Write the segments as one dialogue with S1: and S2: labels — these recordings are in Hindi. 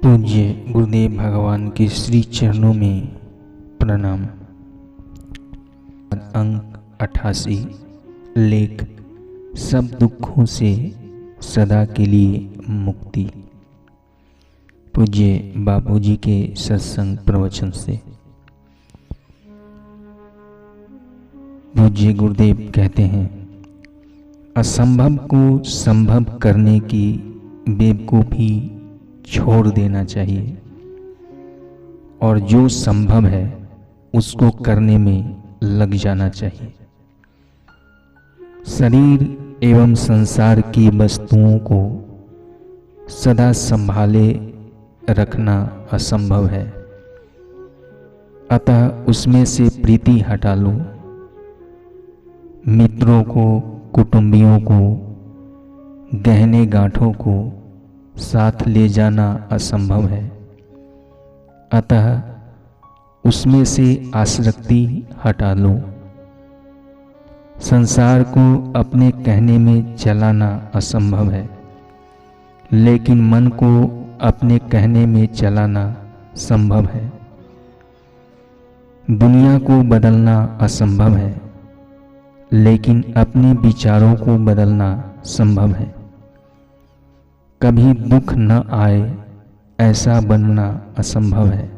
S1: पूज्य गुरुदेव भगवान के श्री चरणों में प्रणाम। अंक 88 लेख सब दुखों से सदा के लिए मुक्ति। पूज्य बापूजी के सत्संग प्रवचन से। पूज्य गुरुदेव कहते हैं, असंभव को संभव करने की बेवकूफ़ी छोड़ देना चाहिए और जो संभव है उसको करने में लग जाना चाहिए। शरीर एवं संसार की वस्तुओं को सदा संभाले रखना असंभव है, अतः उसमें से प्रीति हटा लो। मित्रों को, कुटुंबियों को, गहने गांठों को साथ ले जाना असंभव है, अतः उसमें से आसक्ति हटा लो। संसार को अपने कहने में चलाना असंभव है, लेकिन मन को अपने कहने में चलाना संभव है। दुनिया को बदलना असंभव है, लेकिन अपने विचारों को बदलना संभव है। कभी दुख न आए ऐसा बनना असंभव है,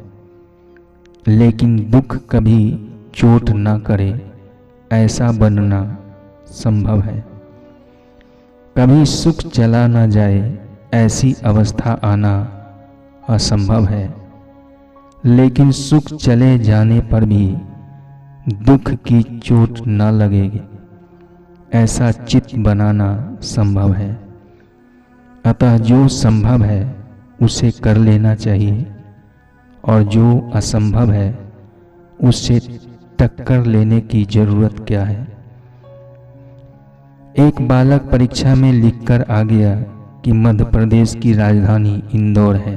S1: लेकिन दुख कभी चोट न करे ऐसा बनना संभव है। कभी सुख चला न जाए ऐसी अवस्था आना असंभव है, लेकिन सुख चले जाने पर भी दुख की चोट न लगेगी ऐसा चित्त बनाना संभव है। अतः जो संभव है उसे कर लेना चाहिए और जो असंभव है उससे टक्कर लेने की जरूरत क्या है। एक बालक परीक्षा में लिखकर आ गया कि मध्य प्रदेश की राजधानी इंदौर है।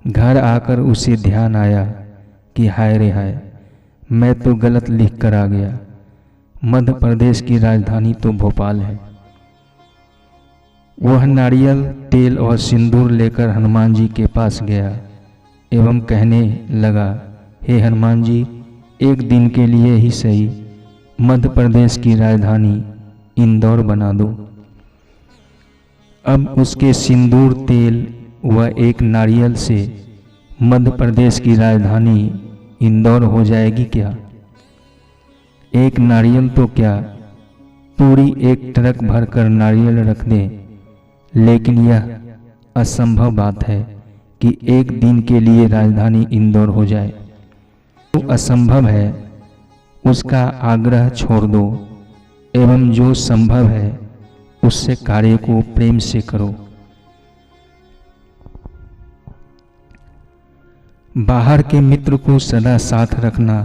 S1: घर आकर उसे ध्यान आया कि हाय रे हाय, मैं तो गलत लिख कर आ गया। मध्य प्रदेश की राजधानी तो भोपाल है। वह नारियल, तेल और सिंदूर लेकर हनुमान जी के पास गया एवं कहने लगा, हे हनुमान जी, एक दिन के लिए ही सही मध्य प्रदेश की राजधानी इंदौर बना दो। अब उसके सिंदूर, तेल व एक नारियल से मध्य प्रदेश की राजधानी इंदौर हो जाएगी क्या? एक नारियल तो क्या, पूरी एक ट्रक भरकर नारियल रख दे, लेकिन यह असंभव बात है कि एक दिन के लिए राजधानी इंदौर हो जाए। जो असंभव है उसका आग्रह छोड़ दो एवं जो संभव है उससे कार्य को प्रेम से करो। बाहर के मित्र को सदा साथ रखना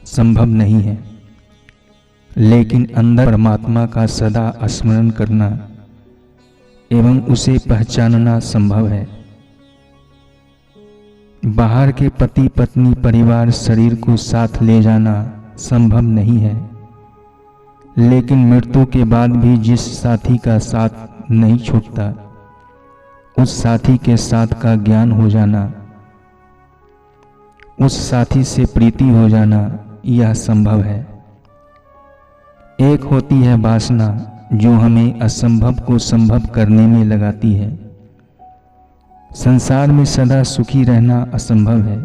S1: संभव नहीं है, लेकिन अंदर परमात्मा का सदा स्मरण करना एवं उसे पहचानना संभव है। बाहर के पति, पत्नी, परिवार, शरीर को साथ ले जाना संभव नहीं है, लेकिन मृत्यु के बाद भी जिस साथी का साथ नहीं छूटता उस साथी के साथ का ज्ञान हो जाना, उस साथी से प्रीति हो जाना, यह संभव है। एक होती है वासना जो हमें असंभव को संभव करने में लगाती है। संसार में सदा सुखी रहना असंभव है,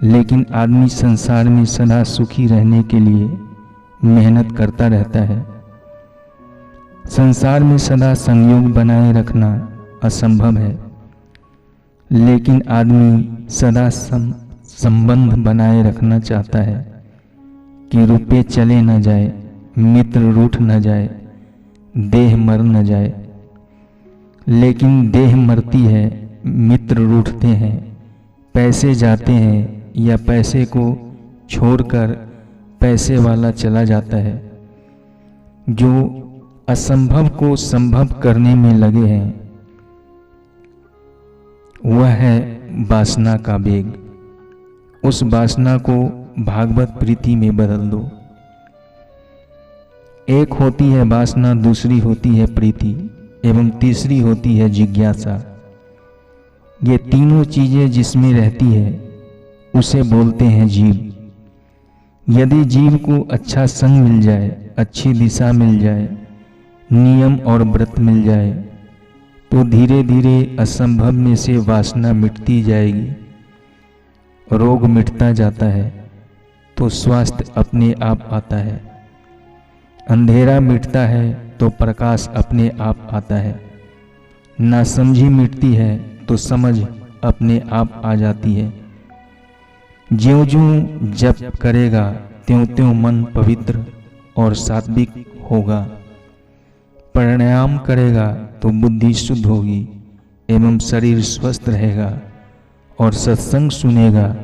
S1: लेकिन आदमी संसार में सदा सुखी रहने के लिए मेहनत करता रहता है। संसार में सदा संयोग बनाए रखना असंभव है, लेकिन आदमी सदा संबंध बनाए रखना चाहता है कि रुपये चले न जाए, मित्र रूठ न जाए, देह मर न जाए। लेकिन देह मरती है, मित्र रूठते हैं, पैसे जाते हैं या पैसे को छोड़कर पैसे वाला चला जाता है। जो असंभव को संभव करने में लगे हैं वह है वासना का वेग। उस वासना को भागवत प्रीति में बदल दो। एक होती है वासना, दूसरी होती है प्रीति एवं तीसरी होती है जिज्ञासा। ये तीनों चीजें जिसमें रहती है उसे बोलते हैं जीव। यदि जीव को अच्छा संग मिल जाए, अच्छी दिशा मिल जाए, नियम और व्रत मिल जाए, तो धीरे धीरे असंभव में से वासना मिटती जाएगी, रोग मिटता जाता है, तो स्वास्थ्य अपने आप आता है। अंधेरा मिटता है तो प्रकाश अपने आप आता है। नासमझी मिटती है तो समझ अपने आप आ जाती है। ज्यों-ज्यों जप करेगा त्यों-त्यों मन पवित्र और सात्विक होगा। प्राणायाम करेगा तो बुद्धि शुद्ध होगी एवं शरीर स्वस्थ रहेगा, और सत्संग सुनेगा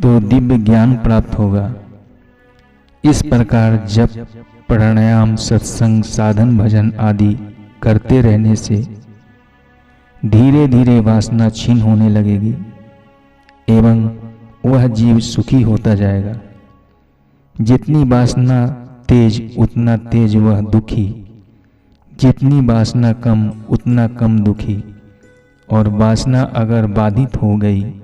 S1: तो दिव्य ज्ञान प्राप्त होगा। इस प्रकार जप, प्राणायाम, सत्संग, साधन, भजन आदि करते रहने से धीरे धीरे वासना क्षीण होने लगेगी एवं वह जीव सुखी होता जाएगा। जितनी वासना तेज उतना तेज वह दुखी, जितनी वासना कम उतना कम दुखी, और वासना अगर बाधित हो गई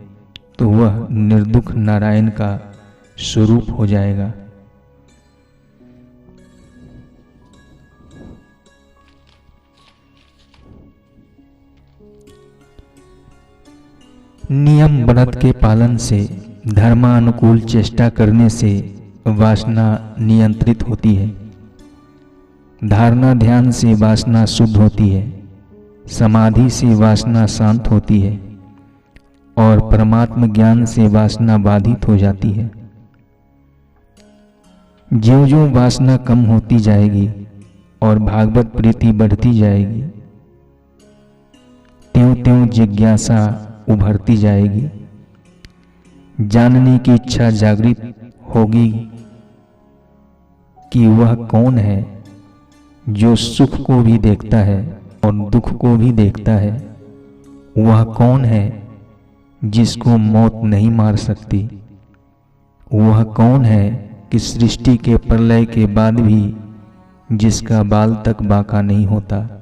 S1: तो वह निर्दुख नारायण का स्वरूप हो जाएगा। नियम व्रत के पालन से, धर्मानुकूल चेष्टा करने से वासना नियंत्रित होती है। धारणा ध्यान से वासना शुद्ध होती है, समाधि से वासना शांत होती है, और परमात्म ज्ञान से वासना बाधित हो जाती है। ज्यों-ज्यों वासना कम होती जाएगी और भागवत प्रीति बढ़ती जाएगी, त्यों-त्यों जिज्ञासा उभरती जाएगी। जानने की इच्छा जागृत होगी कि वह कौन है जो सुख को भी देखता है और दुख को भी देखता है। वह कौन है जिसको मौत नहीं मार सकती। वह कौन है कि सृष्टि के प्रलय के बाद भी जिसका बाल तक बांका नहीं होता।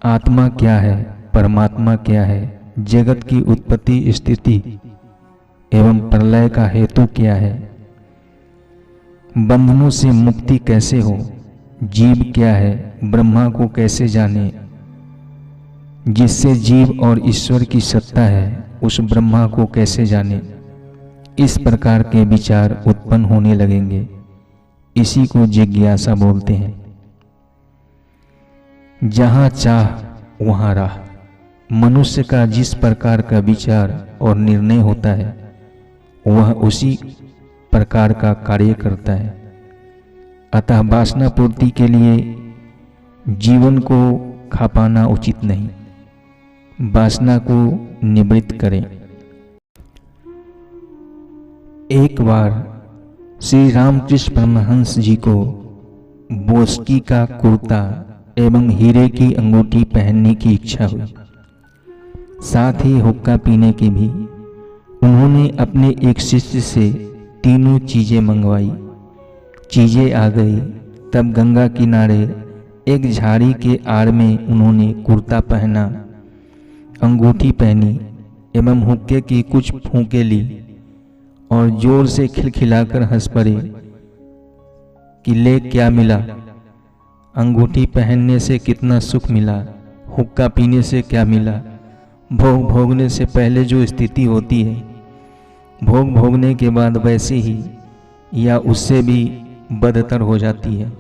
S1: आत्मा क्या है, परमात्मा क्या है, जगत की उत्पत्ति स्थिति एवं प्रलय का हेतु क्या है, बंधनों से मुक्ति कैसे हो, जीव क्या है, ब्रह्मा को कैसे जाने, जिससे जीव और ईश्वर की सत्ता है उस ब्रह्मा को कैसे जाने। इस प्रकार के विचार उत्पन्न होने लगेंगे। इसी को जिज्ञासा बोलते हैं। जहां चाह वहां राह। मनुष्य का जिस प्रकार का विचार और निर्णय होता है वह उसी प्रकार का कार्य करता है। अतः वासना पूर्ति के लिए जीवन को खपाना उचित नहीं। वासना को निवृत्त करें। एक बार श्री रामकृष्ण परमहंस जी को बोस्की का कुर्ता एवं हीरे की अंगूठी पहनने की इच्छा हुई, साथ ही हुक्का पीने की भी। उन्होंने अपने एक शिष्य से तीनों चीजें मंगवाई। चीजें आ गई तब गंगा किनारे एक झाड़ी के आड़ में उन्होंने कुर्ता पहना, अंगूठी पहनी एवं हुक्के की कुछ फूंके ली और जोर से खिलखिलाकर हंस पड़े कि ले क्या मिला, अंगूठी पहनने से कितना सुख मिला, हुक्का पीने से क्या मिला। भोग भोगने से पहले जो स्थिति होती है, भोग भोगने के बाद वैसे ही या उससे भी बदतर हो जाती है।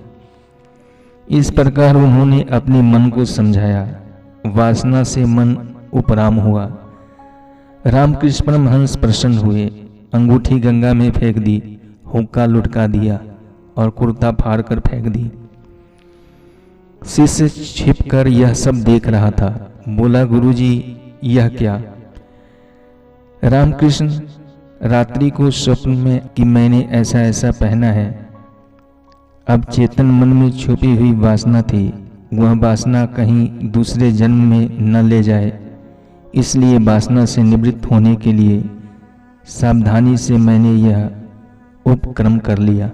S1: इस प्रकार उन्होंने अपने मन को समझाया। वासना से मन उपराम हुआ। रामकृष्ण परमहंस प्रसन्न हुए, अंगूठी गंगा में फेंक दी, हुक्का लुढ़का दिया और कुर्ता फाड़ कर फेंक दी। शिष्य छिपकर यह सब देख रहा था। बोला, गुरुजी यह क्या? रामकृष्ण, रात्रि को स्वप्न में कि मैंने ऐसा ऐसा पहना है। अब चेतन मन में छुपी हुई वासना थी, वह वासना कहीं दूसरे जन्म में न ले जाए, इसलिए वासना से निवृत्त होने के लिए सावधानी से मैंने यह उपक्रम कर लिया।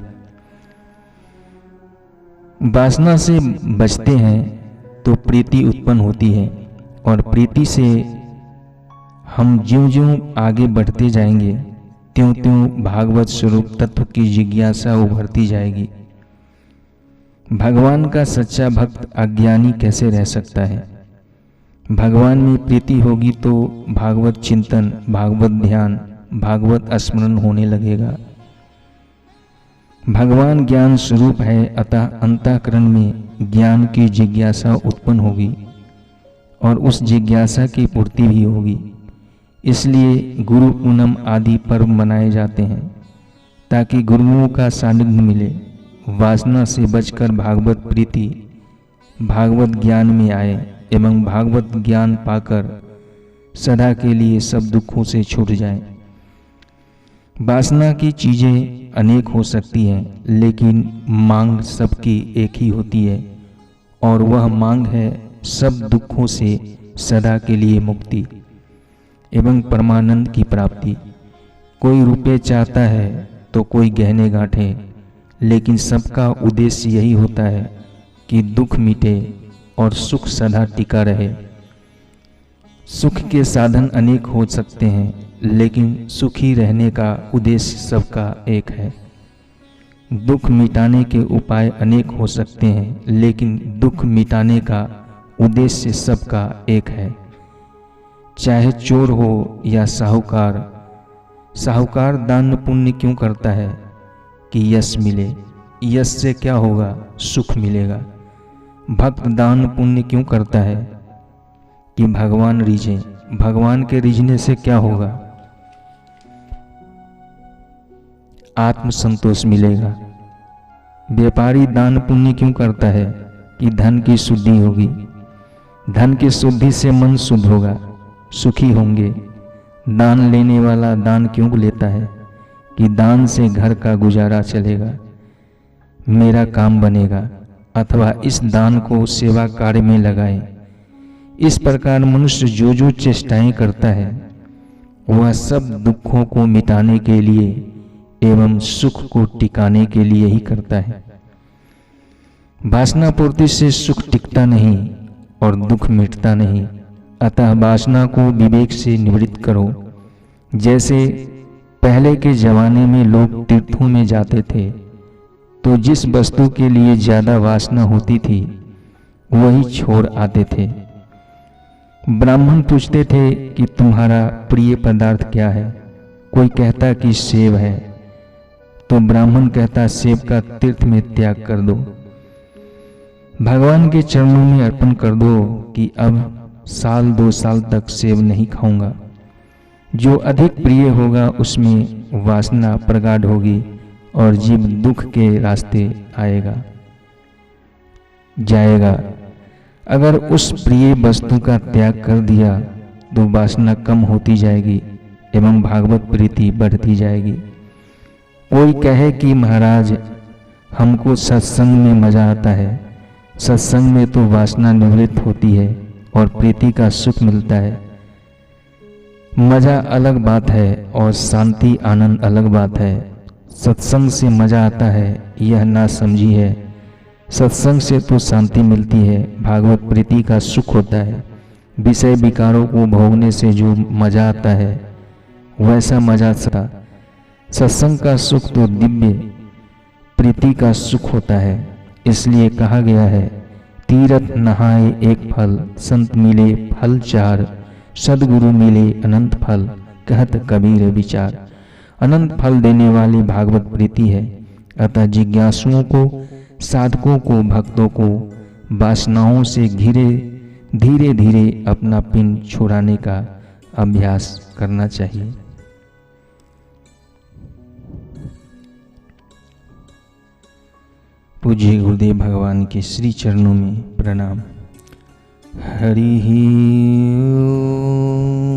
S1: वासना से बचते हैं तो प्रीति उत्पन्न होती है, और प्रीति से हम ज्यों ज्यों आगे बढ़ते जाएंगे त्यों त्यों भागवत स्वरूप तत्व की जिज्ञासा उभरती जाएगी। भगवान का सच्चा भक्त अज्ञानी कैसे रह सकता है? भगवान में प्रीति होगी तो भागवत चिंतन, भागवत ध्यान, भागवत स्मरण होने लगेगा। भगवान ज्ञान स्वरूप है, अतः अंतःकरण में ज्ञान की जिज्ञासा उत्पन्न होगी और उस जिज्ञासा की पूर्ति भी होगी। इसलिए गुरु पूनम आदि पर्व मनाए जाते हैं ताकि गुरुओं का सानिध्य मिले, वासना से बचकर भागवत प्रीति, भागवत ज्ञान में आए एवं भागवत ज्ञान पाकर सदा के लिए सब दुखों से छूट जाए। वासना की चीजें अनेक हो सकती हैं, लेकिन मांग सबकी एक ही होती है, और वह मांग है सब दुखों से सदा के लिए मुक्ति एवं परमानंद की प्राप्ति। कोई रुपये चाहता है तो कोई गहने गांठे, लेकिन सबका उद्देश्य यही होता है कि दुख मिटे और सुख सदा टिका रहे। सुख के साधन अनेक हो सकते हैं, लेकिन सुखी रहने का उद्देश्य सबका एक है। दुख मिटाने के उपाय अनेक हो सकते हैं, लेकिन दुख मिटाने का उद्देश्य सबका एक है। चाहे चोर हो या साहूकार, साहूकार दान पुण्य क्यों करता है? कि यश मिले। यश से क्या होगा? सुख मिलेगा। भक्त दान पुण्य क्यों करता है? कि भगवान रिझे। भगवान के रिझने से क्या होगा? आत्म संतोष मिलेगा। व्यापारी दान पुण्य क्यों करता है? कि धन की शुद्धि होगी। धन की शुद्धि से मन शुद्ध होगा, सुखी होंगे। दान लेने वाला दान क्यों लेता है? कि दान से घर का गुजारा चलेगा, मेरा काम बनेगा, अथवा इस दान को सेवा कार्य में लगाए। इस प्रकार मनुष्य जो जो चेष्टाएं करता है वह सब दुखों को मिटाने के लिए एवं सुख को टिकाने के लिए ही करता है। वासना पूर्ति से सुख टिकता नहीं और दुख मिटता नहीं, अतः वासना को विवेक से निवृत्त करो। जैसे पहले के जमाने में लोग तीर्थों में जाते थे तो जिस वस्तु के लिए ज्यादा वासना होती थी वही छोड़ आते थे। ब्राह्मण पूछते थे कि तुम्हारा प्रिय पदार्थ क्या है? कोई कहता कि सेब है, तो ब्राह्मण कहता सेब का तीर्थ में त्याग कर दो, भगवान के चरणों में अर्पण कर दो कि अब साल 2 साल तक सेब नहीं खाऊंगा। जो अधिक प्रिय होगा उसमें वासना प्रगाढ़ होगी और जीव दुख के रास्ते जाएगा। अगर उस प्रिय वस्तु का त्याग कर दिया तो वासना कम होती जाएगी एवं भागवत प्रीति बढ़ती जाएगी। कोई कहे कि महाराज हमको सत्संग में मजा आता है। सत्संग में तो वासना निवृत्त होती है और प्रीति का सुख मिलता है। मजा अलग बात है और शांति आनंद अलग बात है। सत्संग से मजा आता है यह ना समझी है। सत्संग से तो शांति मिलती है, भागवत प्रीति का सुख होता है। विषय विकारों को भोगने से जो मजा आता है वैसा मजा सत्संग का सुख तो दिव्य प्रीति का सुख होता है। इसलिए कहा गया है, तीरथ नहाए एक फल, संत मिले फल 4, सदगुरु मिले अनंत फल, कहत कबीर विचार। अनंत फल देने वाली भागवत प्रीति है। अतः जिज्ञासुओं को, साधकों को, भक्तों को वासनाओं से धीरे धीरे अपना पिंड छुड़ाने का अभ्यास करना चाहिए। पूज्य गुरुदेव भगवान के श्री चरणों में प्रणाम। हरि ओम।